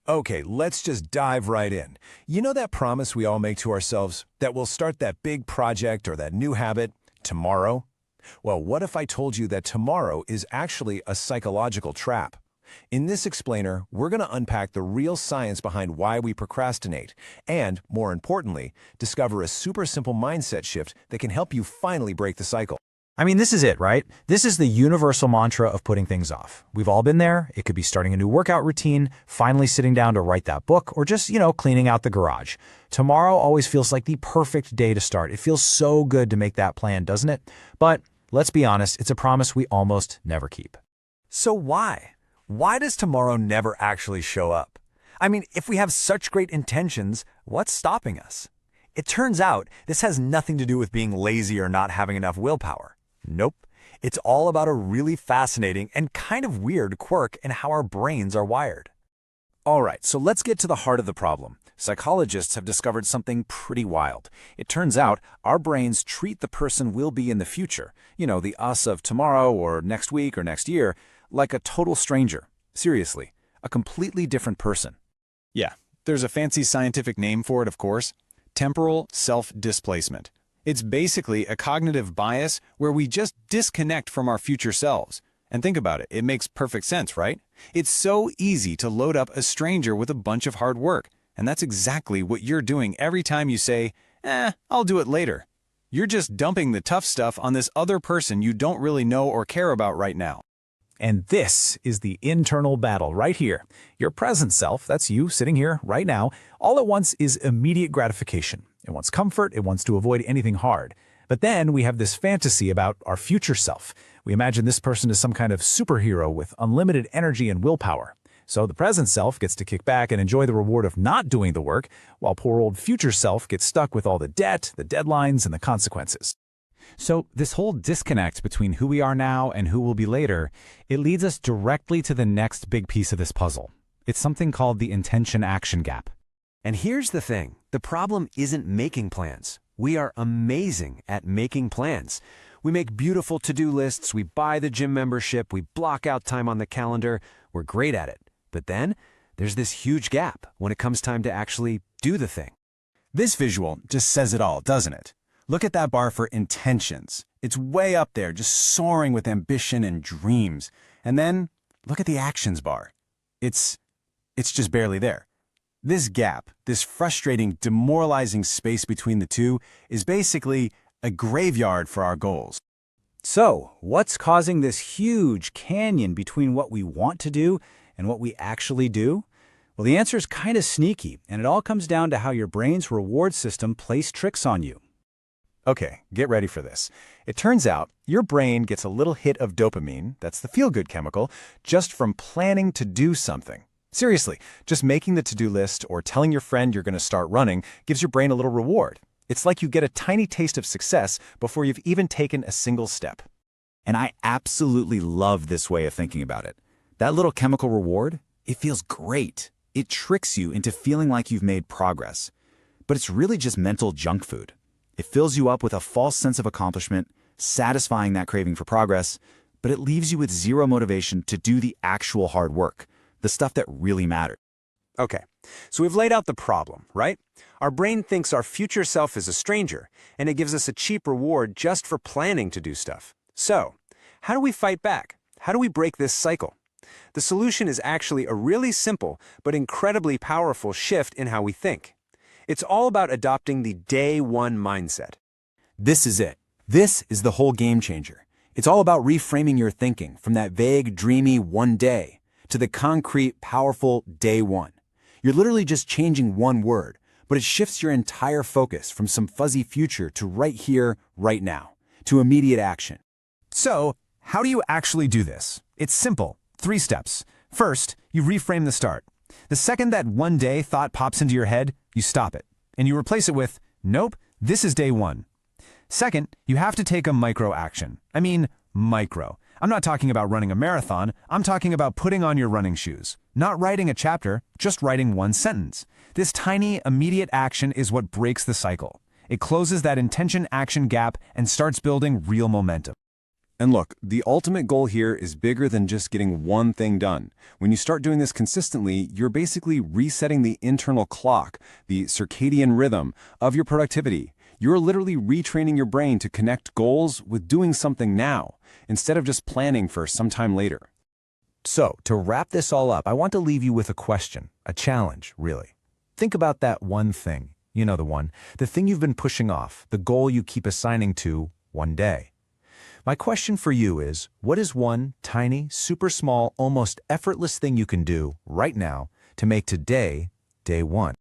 Okay, let's just dive right in. You know that promise we all make to ourselves that we'll start that big project or that new habit tomorrow? Well, what if I told you that tomorrow is actually a psychological trap? In this explainer, we're going to unpack the real science behind why we procrastinate and, more importantly, discover a super simple mindset shift that can help you finally break the cycle. I mean, this is it, right? This is the universal mantra of putting things off. We've all been there. It could be starting a new workout routine, finally sitting down to write that book, or just, cleaning out the garage. Tomorrow always feels like the perfect day to start. It feels so good to make that plan, doesn't it? But let's be honest, it's a promise we almost never keep. So why? Why does tomorrow never actually show up? I mean, if we have such great intentions, what's stopping us? It turns out this has nothing to do with being lazy or not having enough willpower. Nope. It's all about a really fascinating and kind of weird quirk in how our brains are wired. All right, so let's get to the heart of the problem. Psychologists have discovered something pretty wild. It turns out our brains treat the person we'll be in the future, the us of tomorrow or next week or next year, like a total stranger. Seriously, a completely different person. Yeah, there's a fancy scientific name for it, of course. Temporal self-displacement. It's basically a cognitive bias where we just disconnect from our future selves. And think about it, it makes perfect sense, right? It's so easy to load up a stranger with a bunch of hard work. And that's exactly what you're doing every time you say, I'll do it later. You're just dumping the tough stuff on this other person you don't really know or care about right now. And this is the internal battle right here. Your present self, that's you sitting here right now, all it wants is immediate gratification. It wants comfort, it wants to avoid anything hard. But then we have this fantasy about our future self. We imagine this person is some kind of superhero with unlimited energy and willpower. So the present self gets to kick back and enjoy the reward of not doing the work, while poor old future self gets stuck with all the debt, the deadlines, and the consequences. So this whole disconnect between who we are now and who we'll be later, it leads us directly to the next big piece of this puzzle. It's something called the intention-action gap. And here's the thing. The problem isn't making plans. We are amazing at making plans. We make beautiful to-do lists, we buy the gym membership, we block out time on the calendar. We're great at it. But then there's this huge gap when it comes time to actually do the thing. This visual just says it all, doesn't it? Look at that bar for intentions. It's way up there, just soaring with ambition and dreams. And then look at the actions bar. It's just barely there. This gap, this frustrating, demoralizing space between the two, is basically a graveyard for our goals. So, what's causing this huge canyon between what we want to do and what we actually do? Well, the answer is kind of sneaky, and it all comes down to how your brain's reward system plays tricks on you. Okay, get ready for this. It turns out your brain gets a little hit of dopamine, that's the feel-good chemical, just from planning to do something. Seriously, just making the to-do list or telling your friend you're going to start running gives your brain a little reward. It's like you get a tiny taste of success before you've even taken a single step. And I absolutely love this way of thinking about it. That little chemical reward, it feels great. It tricks you into feeling like you've made progress. But it's really just mental junk food. It fills you up with a false sense of accomplishment, satisfying that craving for progress, but it leaves you with zero motivation to do the actual hard work, the stuff that really matters. Okay, so we've laid out the problem, right? Our brain thinks our future self is a stranger, and it gives us a cheap reward just for planning to do stuff. So, how do we fight back? How do we break this cycle? The solution is actually a really simple but incredibly powerful shift in how we think. It's all about adopting the day one mindset. This is it. This is the whole game changer. It's all about reframing your thinking from that vague, dreamy one day to the concrete, powerful day one. You're literally just changing one word, but it shifts your entire focus from some fuzzy future to right here, right now, to immediate action. So, how do you actually do this? It's simple. 3 steps. First, you reframe the start. The second that one day thought pops into your head, you stop it, and you replace it with, nope, this is day one. Second, you have to take a micro action. I mean, micro. I'm not talking about running a marathon, I'm talking about putting on your running shoes. Not writing a chapter, just writing one sentence. This tiny, immediate action is what breaks the cycle. It closes that intention-action gap and starts building real momentum. And look, the ultimate goal here is bigger than just getting one thing done. When you start doing this consistently, you're basically resetting the internal clock, the circadian rhythm of your productivity. You're literally retraining your brain to connect goals with doing something now, instead of just planning for some time later. So, to wrap this all up, I want to leave you with a question, a challenge, really. Think about that one thing, you know the one, the thing you've been pushing off, the goal you keep assigning to one day. My question for you is, what is one tiny, super small, almost effortless thing you can do right now to make today, day one?